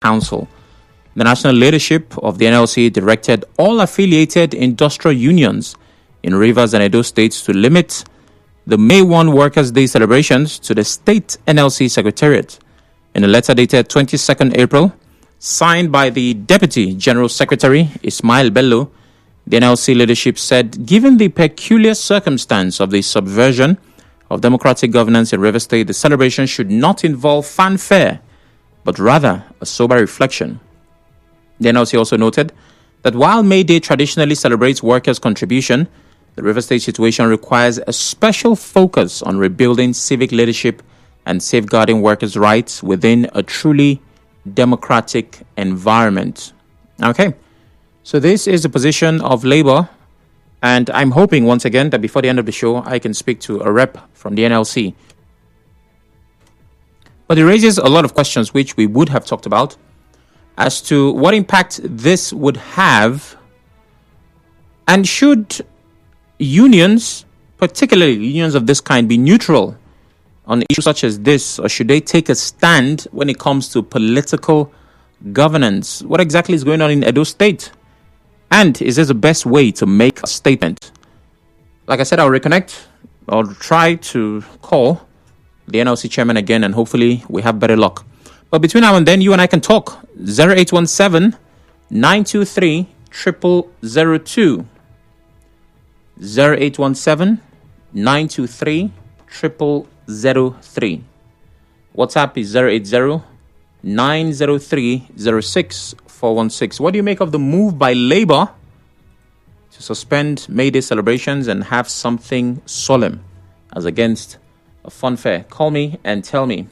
Council. The national leadership of the NLC directed all affiliated industrial unions in Rivers and Edo states to limit the May 1 Workers' Day celebrations to the state NLC Secretariat. In a letter dated 22nd April, signed by the Deputy General Secretary, Ismail Bello, the NLC leadership said, given the peculiar circumstance of the subversion of democratic governance in Rivers State, the celebration should not involve fanfare, but rather a sober reflection. The NLC also noted that while May Day traditionally celebrates workers' contribution, the Rivers State situation requires a special focus on rebuilding civic leadership and safeguarding workers' rights within a truly democratic environment. Okay, so this is the position of Labour, and I'm hoping once again that before the end of the show, I can speak to a rep from the NLC. But it raises a lot of questions which we would have talked about as to what impact this would have, and should unions, particularly unions of this kind, be neutral on issues such as this, or should they take a stand when it comes to political governance? What exactly is going on in Edo State? And is this the best way to make a statement? Like I said, I'll reconnect. I'll try to call the NLC chairman again, and hopefully we have better luck. But between now and then, you and I can talk. 0817 923 0002. 0817 923 0003. WhatsApp is 080 903 06416. What do you make of the move by Labour to suspend May Day celebrations and have something solemn as against a fun fair? Call me and tell me.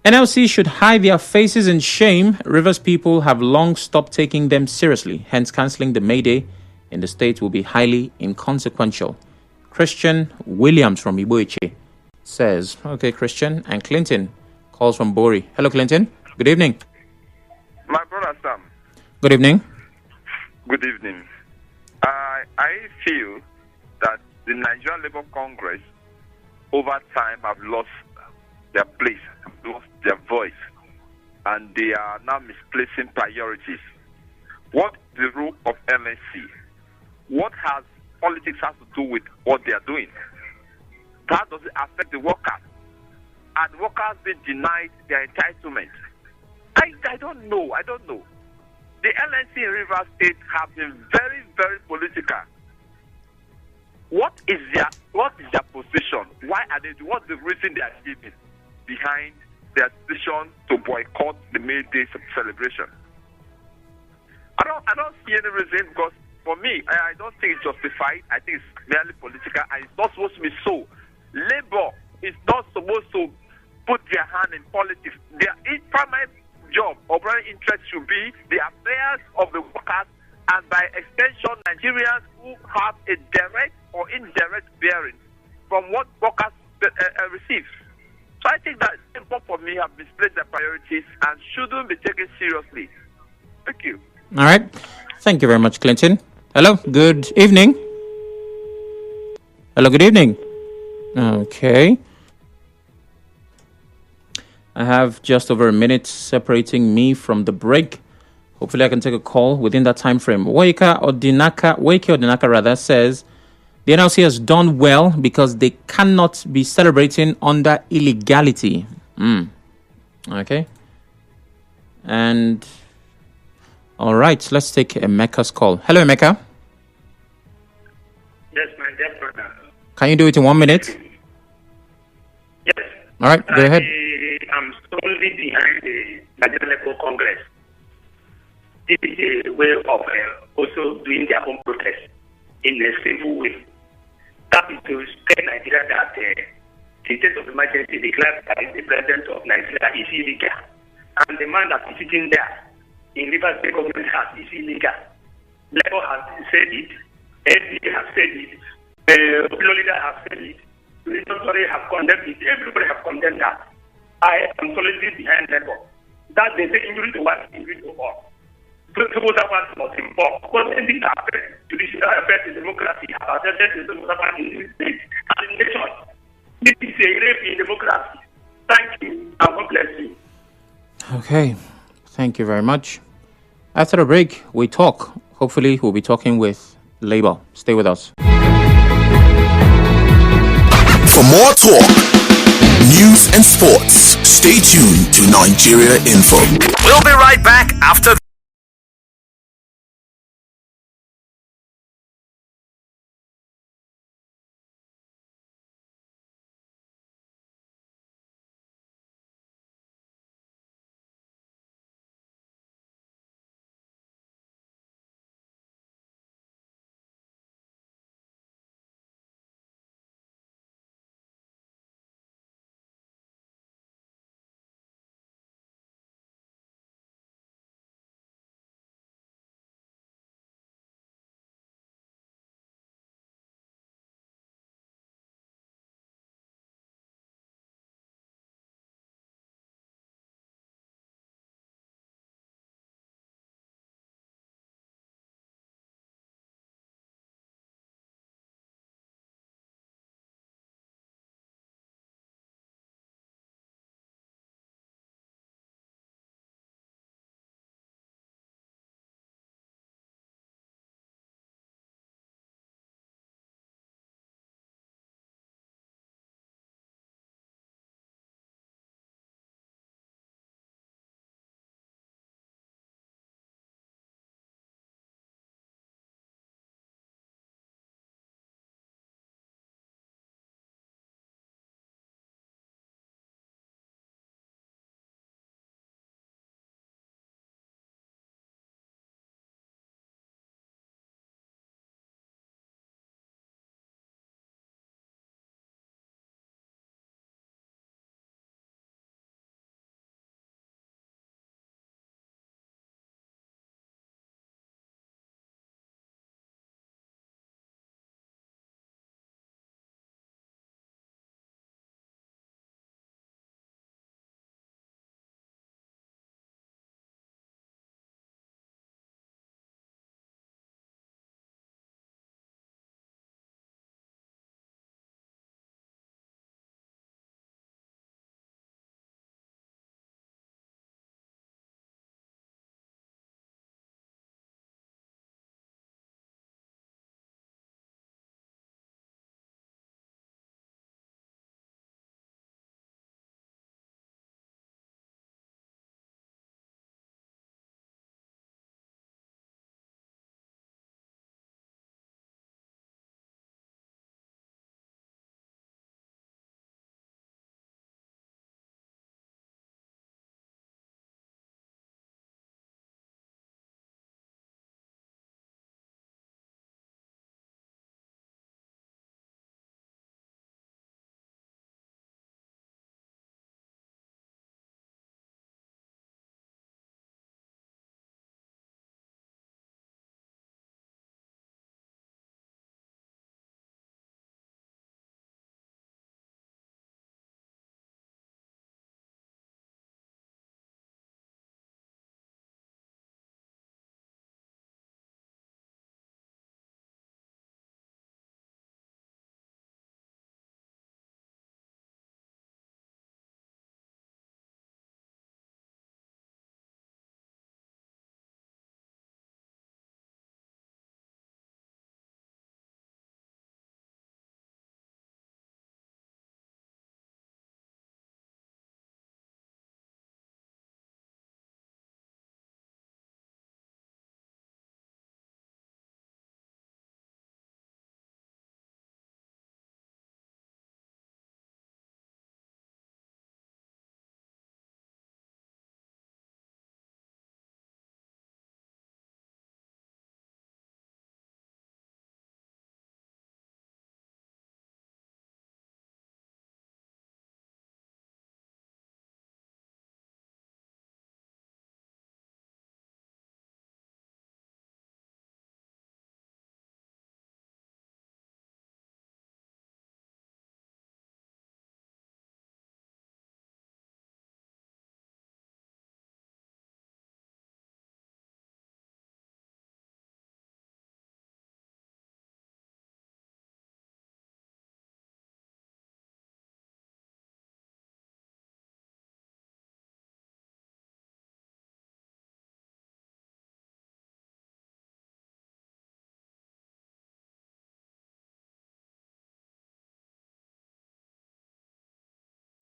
NLC should hide their faces in shame. Rivers people have long stopped taking them seriously. Hence, cancelling the May Day in the state will be highly inconsequential. Christian Williams from Iboiche says, okay, Christian. And Clinton calls from Bori. Hello, Clinton. Good evening. My brother Sam. Good evening. Good evening. I feel that the Nigerian Labour Congress over time have lost their place, lost their voice, and they are now misplacing priorities. What is the role of NLC? What has politics has to do with what they are doing? How does it affect the workers? Are the workers being denied their entitlement? I don't know. The NLC in Rivers State have been very, very political. What is their position? Why are they? What's the reason they are giving behind their decision to boycott the May Day celebration? I don't see any reason, because for me, I don't think it's justified. I think it's merely political, and it's not supposed to be so. Labour is not supposed to put their hand in politics. Their primary job or primary interest should be the affairs of the workers, and by extension, Nigerians who have a direct or indirect bearing from what workers receive. So I think that Labour, for me, have misplaced their priorities and shouldn't be taken seriously. Thank you. All right. Thank you very much, Clinton. Hello. Good evening. Hello. Good evening. Okay. I have just over a minute separating me from the break. Hopefully I can take a call within that time frame. Wake Odinaka rather says, the NLC has done well because they cannot be celebrating under illegality. Okay. And all right, let's take Emeka's call. Hello, Emeka. Yes, my dear brother. Can you do it in 1 minute? Yes. All right, go ahead. I'm solely behind the Nigerian Labour Congress. This is a way of also doing their own protest in a civil way. That is to tell Nigeria that the state of emergency declared by the president of Nigeria is illegal. And the man that is sitting there in Rivers State government house is illegal. Labour has said it, NLC has said it, Florida has said it, Victoria have condemned it, everybody have condemned that. I am solidly behind Labour. That they say injury to one, injury to all. Those are ones not involved. Because anything that affects judicial affects the democracy, affects the democracy in the state and in the nation. This is a rape in democracy. Thank you, and God bless you. Okay. Thank you very much. After the break, we talk. Hopefully, we'll be talking with Labour. Stay with us. For more talk, news and sports, stay tuned to Nigeria Info. We'll be right back after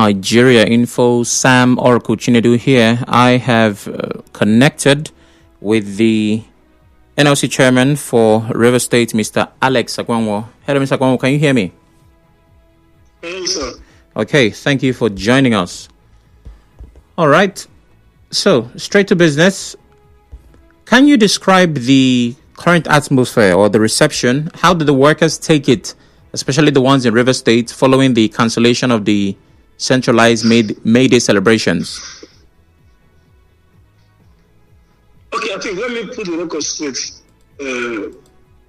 Nigeria Info, Sam Oracle Chinedu here. I have connected with the NLC chairman for River State, Mr. Alex Agwanwor. Hello, Mr. Agwanwor, can you hear me? Hello, sir. Okay, thank you for joining us. All right, so straight to business. Can you describe the current atmosphere or the reception? How did the workers take it, especially the ones in River State, following the cancellation of the centralized May Day celebrations? Okay, I think let me put the record straight.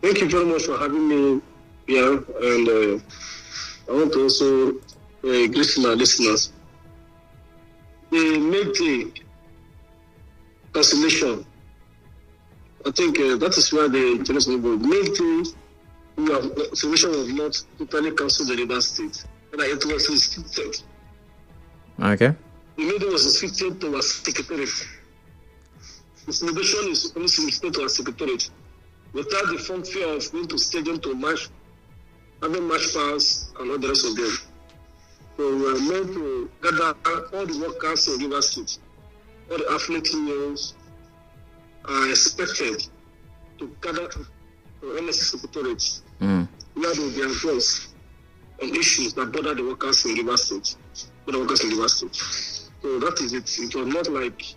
Thank you very much for having me here, and I want to also greet my listeners. The May Day cancellation, I think that is why the international May Day celebration was not totally cancelled in River State, and it was restricted. Okay. The May Day was restricted to our secretariat. The celebration is only restricted to our secretariat, without the fanfare of going to stadium to march, having march pass, and all the rest of them. So we are meant to gather all the workers in River State, all the affiliate unions are expected to gather to NLC secretariat, where they will be advised on issues that bother the workers in River State. So that is it. It was not like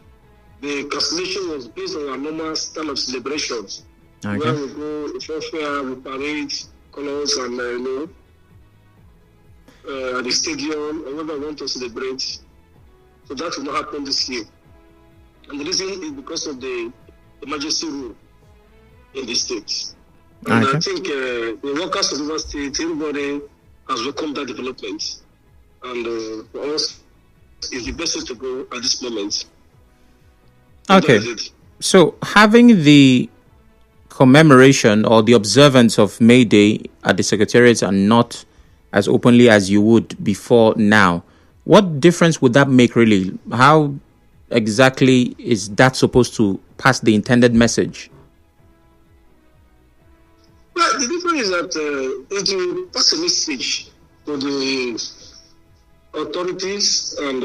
the cancellation was based on our normal style of celebrations. Okay. Where we go, it's fair, we parade colors and at the stadium, or wherever we want to celebrate. So that will not happen this year. And the reason is because of the emergency rule in the state. And okay. I think the workers of River State, everybody has welcomed that development. And for us, it's the best way to go at this moment. Okay. So having the commemoration or the observance of May Day at the secretariats are not as openly as you would before now, what difference would that make really? How exactly is that supposed to pass the intended message? Well, the difference is that it will pass a message to the authorities and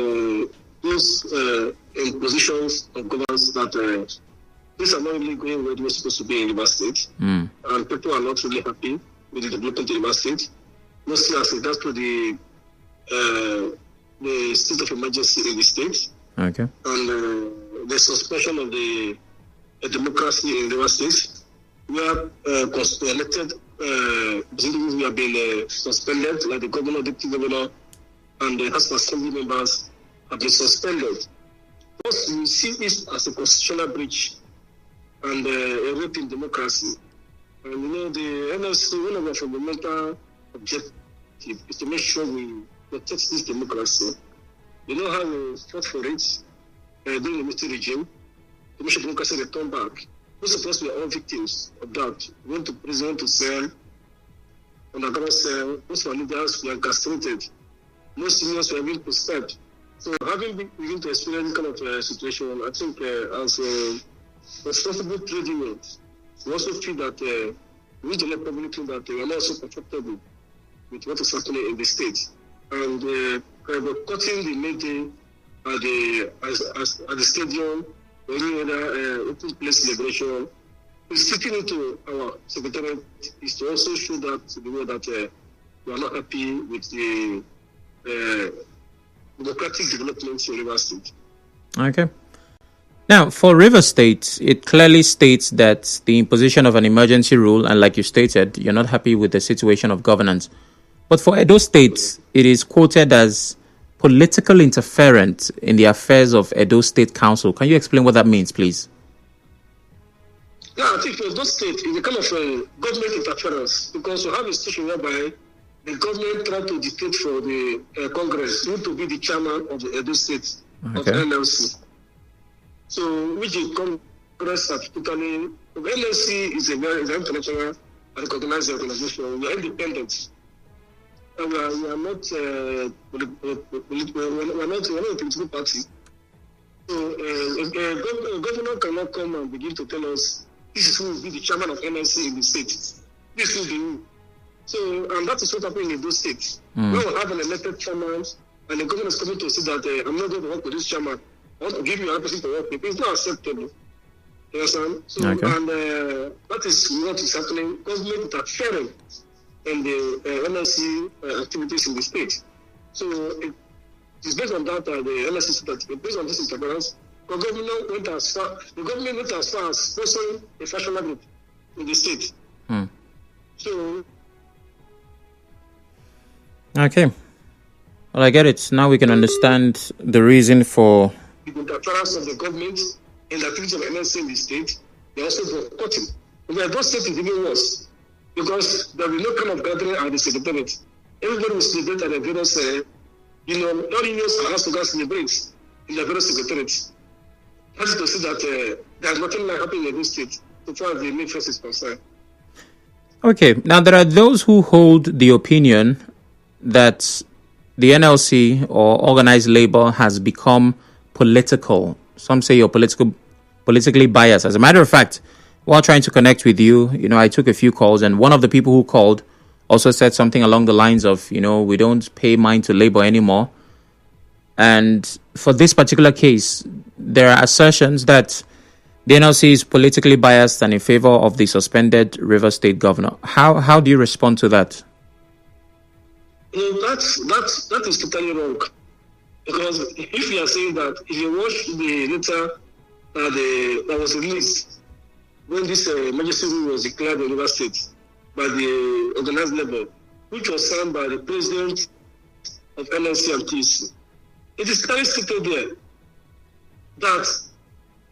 those in positions of governance that these are not really going where they were supposed to be in River State, and people are not really happy with the development in River State. Mostly as regards to the state of emergency in the state, okay, and the suspension of the democracy in River State, where elected representatives have been suspended, like the governor, deputy governor, and the House of Assembly members have been suspended. First, we see this as a constitutional breach and a rape in democracy. And the NLC, one of our fundamental objectives is to make sure we protect this democracy. You know how we fought for it during the military regime, to make sure democracy return back. Most of us were all victims of that. We went to prison, went to cell, underground cell. Most of our leaders were castrated. Most unions were being proscribed. So having begun to experience this kind of situation, I think as responsible trade unions, we also feel that we need to let public know that we are not so comfortable with what is happening in the state. And boycotting the May Day at the stadium or any other open place celebration, sticking into our secretariat is to also show that to the world that we are not happy with the democratic developments in River State. Okay. Now, for River State, it clearly states that the imposition of an emergency rule, and like you stated, you're not happy with the situation of governance. But for Edo State, it is quoted as political interference in the affairs of Edo State Council. Can you explain what that means, please? Yeah, I think for Edo State, it's a kind of government interference, because you have a situation whereby the government tried to dictate for the Congress who to be the chairman of the Edo State of NLC. So, which the Congress have totally. NLC is an international and recognized organization. We are independent. And we are not a political party. So, a governor cannot come and begin to tell us this is who will be the chairman of NLC in the state. This will be who. So, and that is what happened in those states. We will have an elected chairman and the government is coming to say that I'm not going to work with this chairman. I want to give you another person to work with. It's not acceptable. You understand? So, and that is what is happening. Government interfering in the NLC activities in the state. So it is based on that the NLC said that based on this interference, the government went as far as sponsoring a fashion group in the state. So okay. Well, I get it. Now we can understand the reason for the interference of the government in the activities of NLC in the state. They also boycotting. But those states is even worse because there will be no kind of gathering at the secretariat. Everybody will celebrate at the various, not unions are asked to go celebrate in the various secretariats. That is to say that there's nothing like happening in this state so far as the main force is concerned. Okay, now there are those who hold the opinion that the NLC or organized labor has become political. Some say you're politically biased. As a matter of fact, while trying to connect with you, I took a few calls, and one of the people who called also said something along the lines of, we don't pay mind to labor anymore. And for this particular case, there are assertions that the NLC is politically biased and in favor of the suspended Rivers State governor. How do you respond to that? That is totally wrong. Because if you are saying that, if you watch the letter that was released when this emergency rule was declared in Rivers State by the organized labor, which was signed by the president of NLC and TC, it is clearly stated there that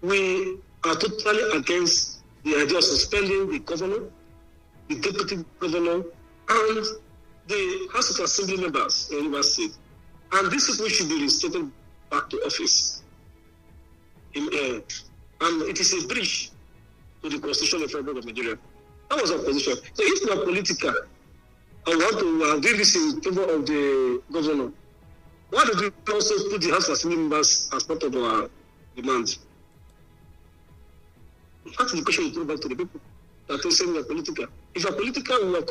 we are totally against the idea of suspending the governor, the deputy governor, and the House of Assembly members in Rivers State. And these people should be reinstated back to office. And it is a breach to the Constitution of the Republic of Nigeria. That was our position. So if we are political and we want to do this in favor of the governor, why did we also put the House of Assembly members as part of our demands? That's the question we throw back to the people that are saying we are political. If we are political, we have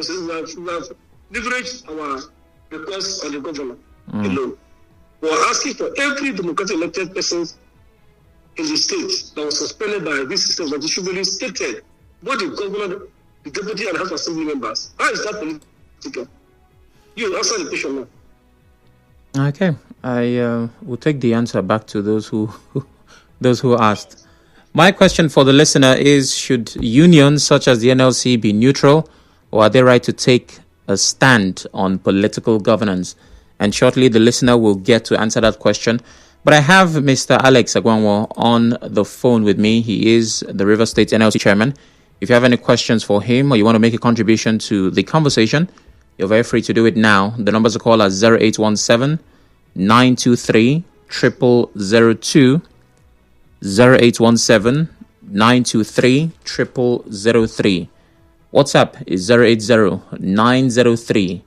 leveraged our request on the governor alone. We are asking for every democratic elected person in the state that was suspended by this system that it should be reinstated. Both the governor, the deputy, and House of Assembly members. How is that political? You answer the question now. Okay, I will take the answer back to those who asked. My question for the listener is: should unions such as the NLC be neutral, or are they right to take a stand on political governance? And shortly, the listener will get to answer that question. But I have Mr. Alex Agwanwor on the phone with me. He is the Rivers State NLC chairman. If you have any questions for him or you want to make a contribution to the conversation, you're very free to do it now. The numbers to call are 0817 923 0002, 0817 923 0003. WhatsApp is 080 903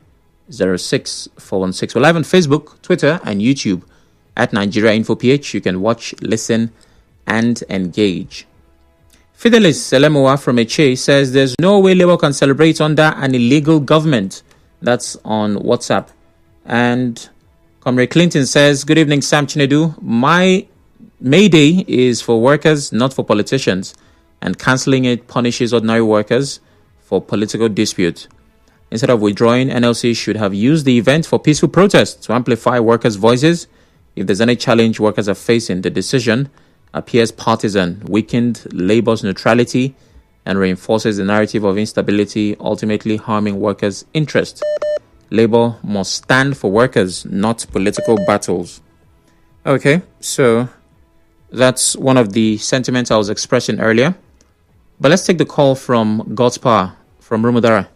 06416. We're live on Facebook, Twitter, and YouTube at Nigeria Info PH. You can watch, listen, and engage. Fidelis Selemoa from Eche says there's no way Labour can celebrate under an illegal government. That's on WhatsApp. And Comrade Clinton says, good evening, Sam Chinedu. My May Day is for workers, not for politicians. And cancelling it punishes ordinary workers for political dispute. Instead of withdrawing, NLC should have used the event for peaceful protest to amplify workers' voices. If there's any challenge workers are facing, the decision appears partisan, weakened Labour's neutrality, and reinforces the narrative of instability, ultimately harming workers' interests. Labour must stand for workers, not political battles. Okay, so that's one of the sentiments I was expressing earlier. But let's take the call from God's Power from Rumudara.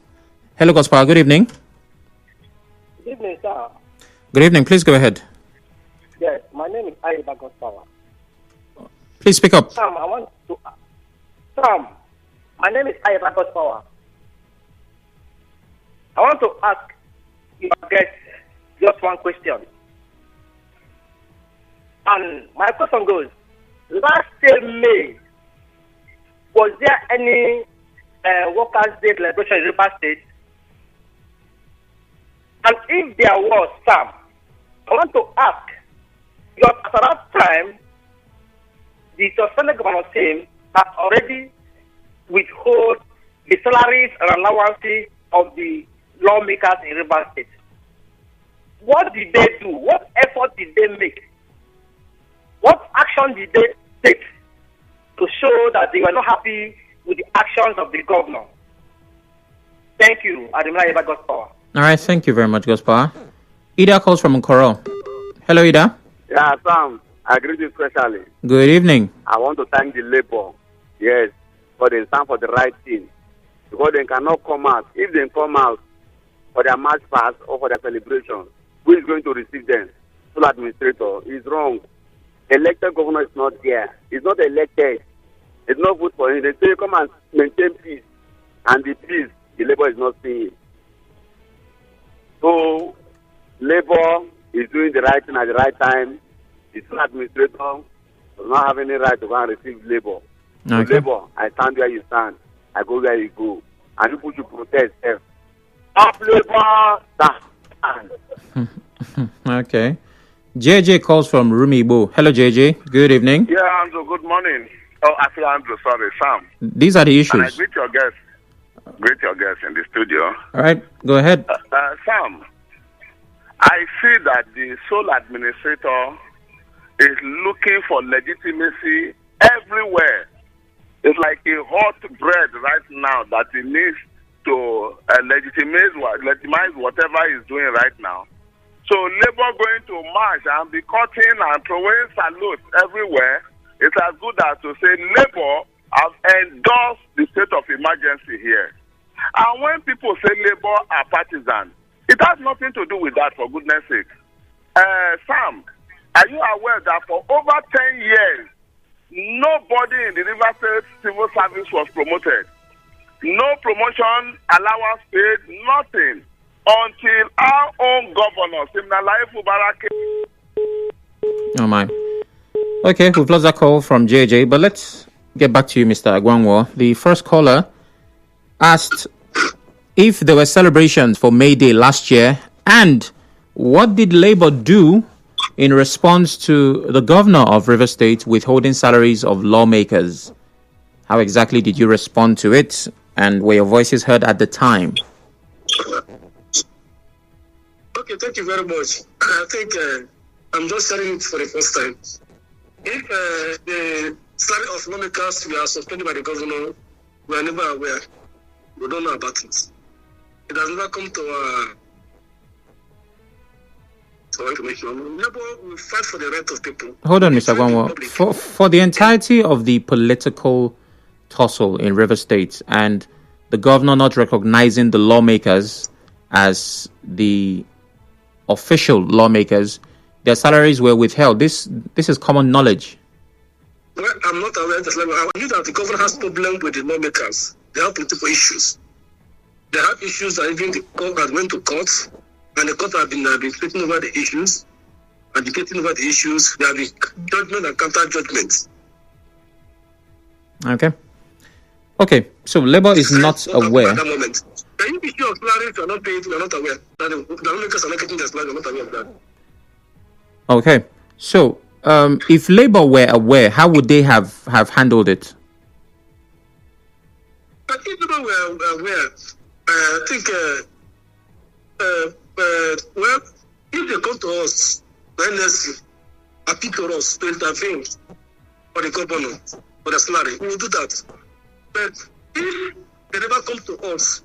Hello, God's Power. Good evening. Good evening, sir. Good evening. Please go ahead. Yes, my name is Ayuba God's Power. Please speak up. Sam, my name is Ayuba God's Power. I want to ask your guest just one question. And my question goes, last year May, was there any Workers' Day celebration in Rivers State? And if there was, Sam, I want to ask, because at that time, the suspended governor team has already withhold the salaries and allowances of the lawmakers in Rivers State. What did they do? What effort did they make? What action did they take to show that they were not happy with the actions of the governor? Thank you, Admiral Eva Godpower. All right, thank you very much, Godpower. Ida calls from Nkoro. Hello, Ida. Yeah, Sam, I greet you especially. Good evening. I want to thank the labor, yes, for they stand for the right thing. Because they cannot come out. If they come out for their march past or for their celebration, who is going to receive them? Full administrator is wrong. Elected governor is not there. He's not elected. It's not good for him. They say come and maintain peace. And the peace, the labor is not seeing. So, labor is doing the right thing at the right time. The full administrator does not have any right to go and receive labor. Okay. So labor, I stand where you stand. I go where you go. And people should protest. Up labor, stand. Okay. JJ calls from Rumibo. Hello, JJ. Good evening. Yeah, Andrew, good morning. Oh, actually, Andrew, sorry, Sam. These are the issues. And I greet your guests. Greet your guests in the studio. All right, go ahead. Sam, I see that the sole administrator is looking for legitimacy everywhere. It's like a hot bread right now that he needs to legitimize whatever he's doing right now. So Labour going to march and be cutting and throwing salutes everywhere, it's as good as to say Labour have endorsed the state of emergency here. And when people say Labour are partisan, it has nothing to do with that, for goodness sake. Sam, are you aware that for over 10 years, nobody in the River State civil service was promoted? No promotion, allowance paid, nothing. Until our own governor, Simnalaye Fubarake. Oh, my. Okay, we've lost that call from JJ, but let's get back to you, Mr. Agwanwor. The first caller asked if there were celebrations for May Day last year, and what did Labour do in response to the governor of River State withholding salaries of lawmakers? How exactly did you respond to it, and were your voices heard at the time? Okay, thank you very much. I think I'm just sharing it for the first time. If the salary of lawmakers were suspended by the governor, we are never aware. We don't know about it. It has never come to our information. Labour will fight for the right of people. Hold on, Mr. Agwanwor. For the entirety of the political tussle in River State and the governor not recognizing the lawmakers as the official lawmakers, their salaries were withheld. This is common knowledge. Well, I'm not aware of this level. I knew that the governor has problem with the lawmakers. They have political issues. They have issues that even the court has went to court, and the court have been fighting over the issues, advocating over the issues. There have been judgment and counter judgments. Okay. So Labour is not aware. At that moment. The issue of salaries are not paid. We are not aware. That the lawmakers are not getting their salaries. We are not aware of that. Okay. So if Labour were aware, how would they have handled it? But if people were aware, I think, well, if they come to us, the NLC, appeal to us to intervene for the governor, for the salary, we will do that. But if they never come to us,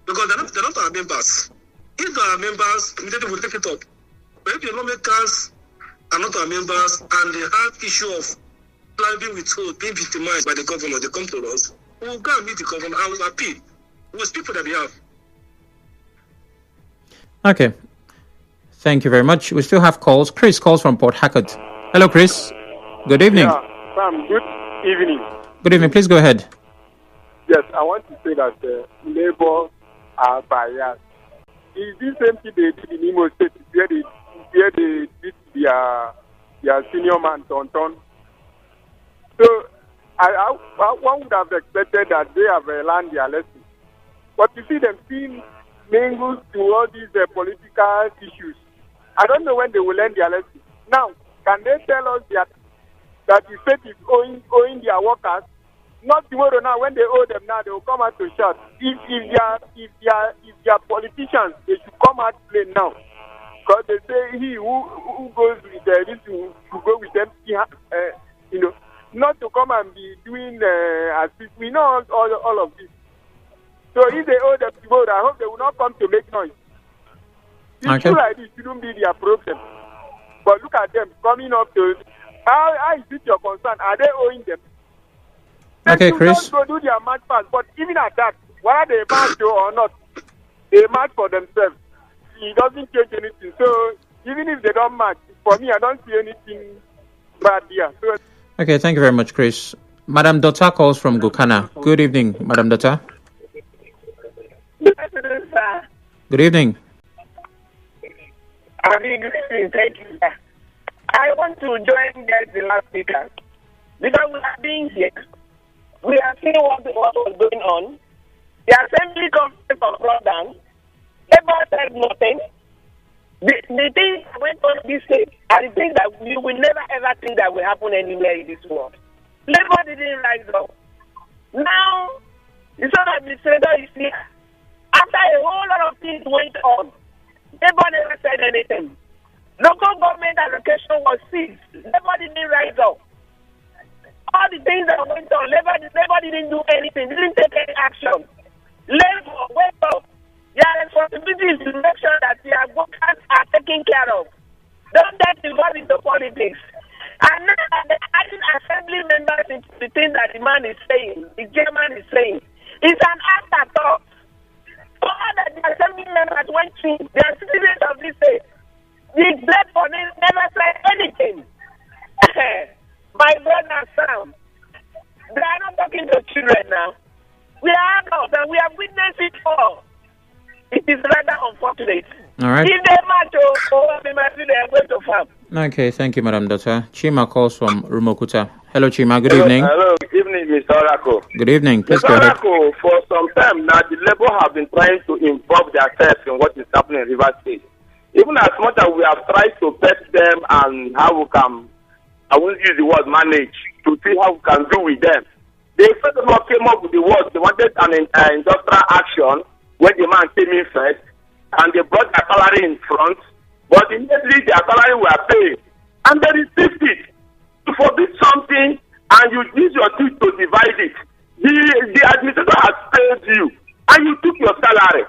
because they're not our members, if they are our members, immediately we'll take it up. But if the lawmakers are not our members and they have issue of being withheld, being victimized by the governor, they come to us, we will go and meet the governor and we'll appeal. We will speak for their behalf. Okay. Thank you very much. We still have calls. Chris calls from Port Harcourt. Hello, Chris. Good evening. Yeah, Sam, good evening. Good evening. Please go ahead. Yes, I want to say that Labour are biased. Is this same thing they did in Imo State where they beat their senior man, Tonton? So, one would have expected that they have learned their lesson. But you see them being mingled to all these political issues I don't know when they will learn their lesson. Now, can they tell us that the state is owing their workers? Not tomorrow now, when they owe them now, they will come out to shout. If they are politicians, they should come out plain now. Because they say he who goes with this to go with them, not to come and be doing as if we know all of this. So if they owe them tomorrow, I hope they will not come to make noise. Issue like this shouldn't be their problem. But look at them coming up to how is it your concern? Are they owing them? Okay, Chris. Go do their match pass. But even at that, whether they match or not, they match for themselves. It doesn't change anything. So even if they don't match, for me, I don't see anything bad here. So, okay, thank you very much, Chris. Madam Dota calls from Gukana. Good evening, Madam Dota. Good afternoon, sir. Good evening. Good evening. Thank you, sir. I want to join the last speaker because we are being here. We are seeing what was going on. The assembly conference was brought down. Labour said nothing. The things that went on this stage are the things that we will never ever think that will happen anywhere in this world. Labour didn't rise up. Now, the South Administrator is here. After a whole lot of things went on, Labour never said anything. Local government allocation was seized. Labour didn't rise up. All the things that went on, Labour didn't do anything, didn't take any action. Labour, wake up. Their responsibility is to make sure that their workers are taken care of. Don't get involved into politics. And now they're adding assembly members into the thing that the man is saying, the chairman is saying. It's an afterthought. All that the assembly members went through, they are citizens of this state. The black police never said anything. My brother Sam, they are not talking to children now. We are adults and we have witnessed it all. It is rather unfortunate. All right. If they match, they are going to farm. Okay, thank you, Madam Dota. Chima calls from Rumokuta. Hello, Chima. Good evening. Hello, good evening, Mr. Oracle. Good evening. Please Mr. go ahead. Oracle, for some time now, the Labour have been trying to involve themselves in what is happening in River State. Even as much as we have tried to test them and how we can, I won't use the word manage, to see how we can do with them. They first of all came up with the word, they wanted an industrial action when the man came in first, and they brought their salary in front, but immediately their salary were paid. And they received it. You forbid something, and you use your teeth to divide it. The administrator has paid you, and you took your salary.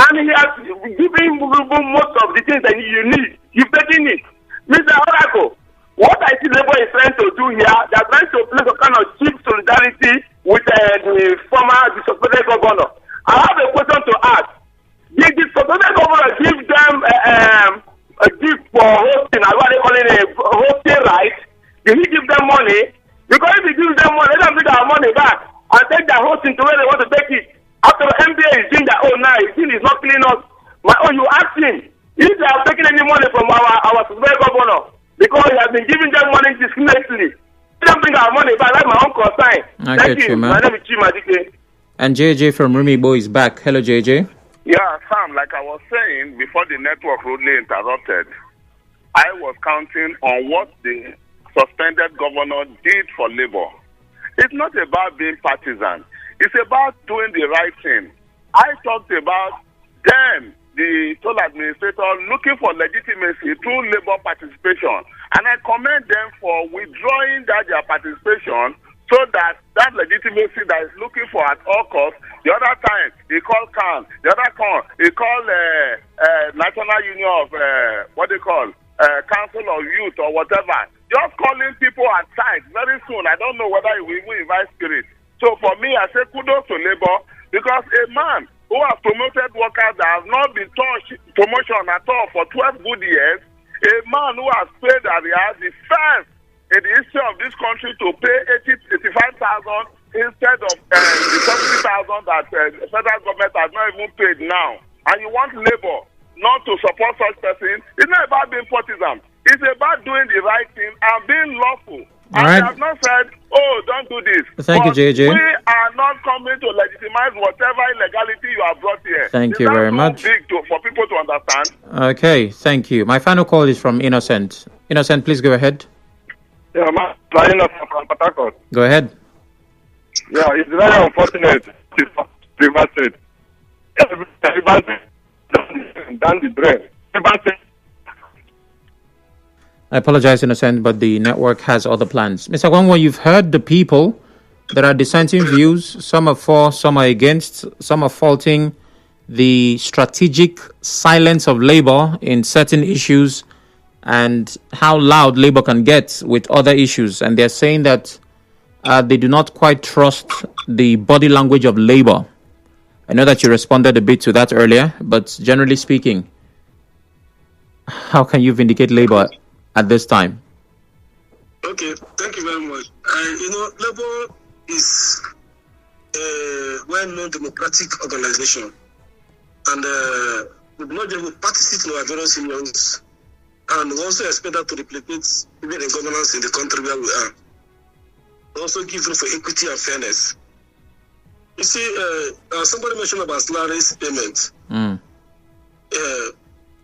And he has given most of the things that you need. You've taken it. Mr. Oracle, what I see Labour is trying to do here, they're trying to place a kind of cheap solidarity with the suspended governor. I have a question to ask. Did the suspended governor give them a gift for hosting, what they call it, a hosting right? Did he give them money? Because if he gives them money, let them take their money back and take their hosting to where they want to take it. After the MBA is doing their own now, his thing is not clean up. You ask him if they have taken any money from our suspended governor, because he has been giving them money discriminately. Let them bring our money back. That's my own concern. Okay, Thank you. Chima. My name is Chima Dike. And JJ from Rumibo is back. Hello, JJ. Yeah, Sam, like I was saying before the network rudely interrupted, I was counting on what the suspended governor did for Labour. It's not about being partisan. It's about doing the right thing. I talked about them, the toll administrator, looking for legitimacy through Labour participation. And I commend them for withdrawing their participation so that legitimacy that is looking for at all costs. The other time, he called CAN. The other time, he called National Union of, Council of Youth or whatever. Just calling people aside very soon. I don't know whether he will even invite spirit. So for me, I say kudos to Labour, because a man who has promoted workers that have not been touched promotion at all for 12 good years, a man who has paid arrears, the first in the history of this country to pay 85,000 instead of the 70,000 that the federal government has not even paid now. And you want Labour not to support such person. It's not about being partisan. It's about doing the right thing and being lawful. All right. I have not said, oh, don't do this. Thank you, JJ. We are not coming to legitimize whatever illegality you have brought here. Thank you very much. Big for people to understand. Okay, thank you. My final call is from Innocent. Innocent, please go ahead. Yeah, man, from Port Harcourt. Go ahead. Yeah, it's very unfortunate. River State. River State down the drain. River State. I apologize, Innocent, but the network has other plans. Mr. Agwanwor, you've heard the people. There are dissenting views. Some are for, some are against. Some are faulting the strategic silence of Labour in certain issues and how loud Labour can get with other issues. And they're saying that they do not quite trust the body language of Labour. I know that you responded a bit to that earlier, but generally speaking, how can you vindicate Labour at this time? Okay, thank you very much. Labour is a well-known democratic organization, and we do not just participate in our various unions, and we also expect that to replicate even the governance in the country where we are. We also give room for equity and fairness. You see, somebody mentioned about salaries payment.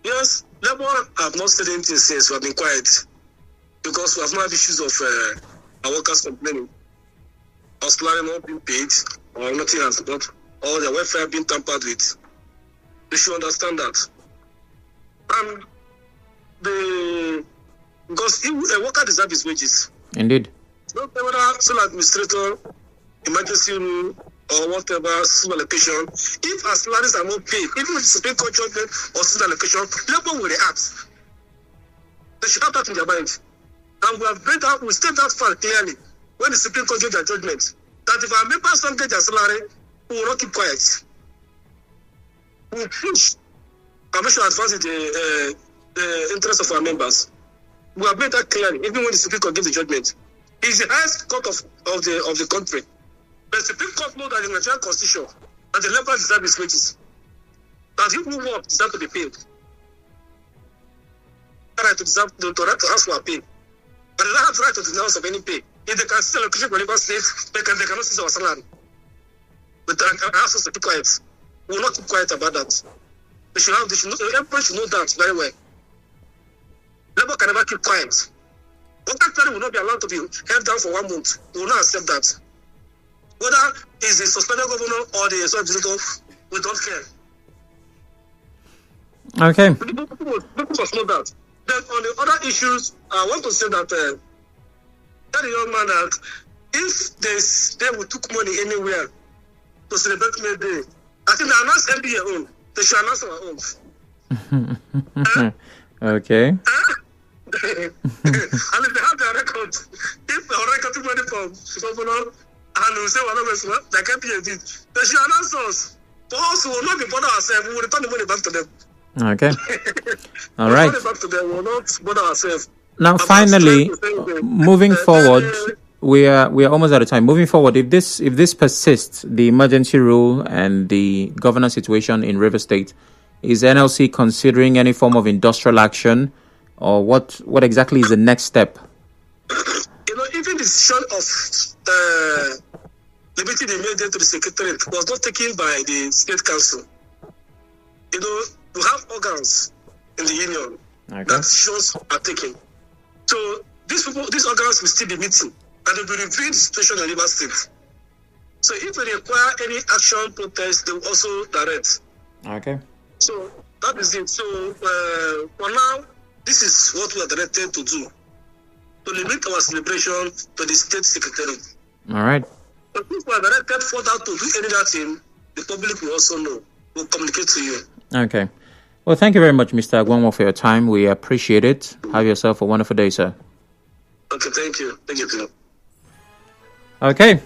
Yes, Labour have not said anything since we have been quiet because we have not had issues of our workers complaining. Our salary not being paid or nothing has not, or their welfare being tampered with. They should understand that. And because a worker deserves his wages. Indeed. No whether sole administrator, emergency room, or whatever, civil allocation, if our salaries are not paid, even with the Supreme Court judgment or civil allocation, Labour will react. They should have that in their mind. And we have made that, we state that far clearly when the Supreme Court gave their judgment, that if our members don't get their salary, we will not keep quiet. We will push and we should advance the interest of our members. We have made that clearly, even when the Supreme Court gave the judgment. It's the highest court of the country. But the Supreme Court knows that in the Nigerian Constitution, that the labor deserve his wages. That he who work deserve to be paid. The right to ask for a pay. But they don't have the right to denounce of any pay. If they can see allocation for labor state, they cannot see our salary. But I ask us to keep quiet. We will not keep quiet about that. Everybody should know that very well. Labour can never keep quiet. Worker salary will not be allowed to be held down for 1 month. We will not accept that. Whether it's the suspended governor or the sub-visitor, we don't care. Okay. People must know that. Then on the other issues, I want to say that tell the young man that if they will took money anywhere to celebrate May Day, I think they announce NBA own. They should announce our own. Okay. And if they have their record, if they record took money from governor and we say whatever they can't pay it, they should announce us. For us, we will not be bother ourselves. We will return the money back to them. Okay. All right. Back to them. We will not bother ourselves. Now, finally, moving forward, we are almost out of time. Moving forward, if this persists, the emergency rule and the governance situation in River State, is NLC considering any form of industrial action, or what exactly is the next step? Even the decision of limiting the mandate to the secretariat was not taken by the state council. We have organs in the union that decisions are taken. So these organs will still be meeting and they will review the situation in River State. So if they require any action, protest, they will also direct. Okay. So that is it. So for now, this is what we are directed to do, to limit our celebration to the state secretariat. All right. But if we are directed further to do any other thing, the public will also know. We'll communicate to you. Okay. Well, thank you very much, Mr. Agwanwor, for your time. We appreciate it. Have yourself a wonderful day, sir. Okay, thank you. Thank you, too. Okay.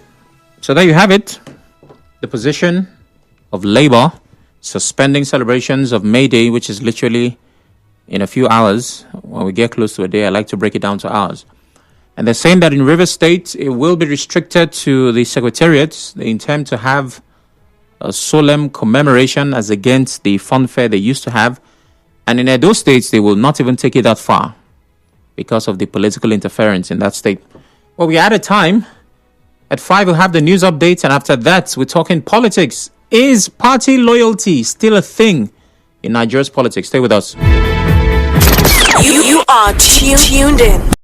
So there you have it. The position of Labour suspending celebrations of May Day, which is literally in a few hours. When we get close to a day, I like to break it down to hours. And they're saying that in River State, it will be restricted to the secretariats. They intend to have a solemn commemoration as against the funfair they used to have. And in Edo states, they will not even take it that far because of the political interference in that state. Well, we are out of time. At 5, we'll have the news updates, and after that, we're talking politics. Is party loyalty still a thing in Nigeria's politics? Stay with us. You are tuned in